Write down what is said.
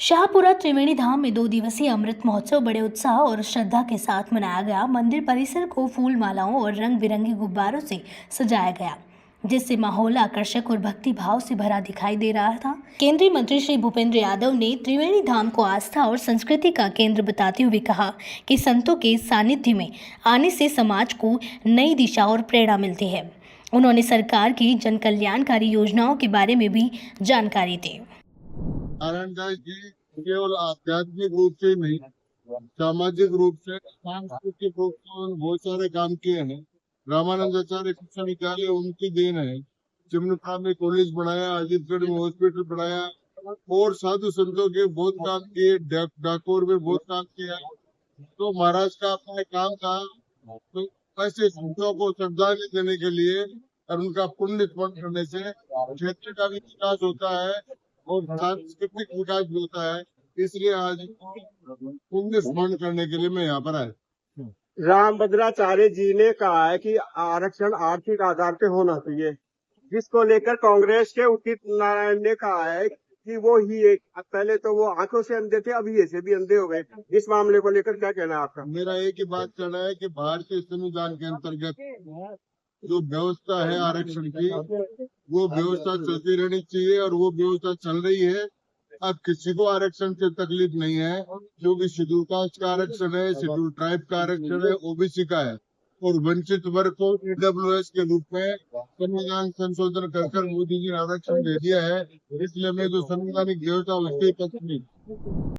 शाहपुरा त्रिवेणी धाम में 2 दिवसीय अमृत महोत्सव बड़े उत्साह और श्रद्धा के साथ मनाया गया। मंदिर परिसर को फूल मालाओं और रंग बिरंगे गुब्बारों से सजाया गया, जिससे माहौल आकर्षक और भक्ति भाव से भरा दिखाई दे रहा था। केंद्रीय मंत्री श्री भूपेंद्र यादव ने त्रिवेणी धाम को आस्था और संस्कृति का केंद्र बताते हुए कहा कि संतों के सानिध्य में आने से समाज को नई दिशा और प्रेरणा मिलती है। उन्होंने सरकार की जन कल्याणकारी योजनाओं के बारे में भी जानकारी दी। नारायणदास जी केवल आध्यात्मिक रूप से नहीं, सामाजिक रूप से, सांस्कृतिक रूप से उन्होंने बहुत सारे काम किए हैं। रामानंदाचार्य शिक्षा विद्यालय उनकी देन है। चिमनपुरा में कॉलेज बनाया, अजीतगढ़ में हॉस्पिटल बनाया और साधु संतों के बहुत काम किए। डाकोर में बहुत काम किया। तो महाराज का अपना काम था, तो ऐसे संतों को श्रद्धांजलि देने के लिए और उनका पुण्य स्मरण करने से क्षेत्र का भी विकास होता है और सांस्कृतिक विकास भी होता है। इसलिए आज पुण्य स्मरण करने के लिए मैं यहाँ पर आया। रामभद्राचार्य जी ने कहा है कि आरक्षण आर्थिक आधार पे होना चाहिए, जिसको लेकर कांग्रेस के उदित नारायण ने कहा है कि वो ही एक पहले तो वो आंखों से अंधे थे, अभी ऐसे भी अंधे हो गए। इस मामले को लेकर क्या कहना है आपका? मेरा एक ही बात कहना है कि भारतीय संविधान के अंतर्गत जो व्यवस्था है आरक्षण की, वो व्यवस्था चलती रहनी चाहिए और वो व्यवस्था चल रही है। अब किसी को आरक्षण से तकलीफ नहीं है, क्योंकि शेड्यूल कास्ट का आरक्षण है, शेड्यूल ट्राइब का आरक्षण है, ओबीसी का है और वंचित वर्ग को ईडब्ल्यूएस के रूप में संविधान संशोधन कर मोदी जी ने आरक्षण दे दिया है। इसलिए मैं जो संवैधानिक व्यवस्था उसके पक्ष में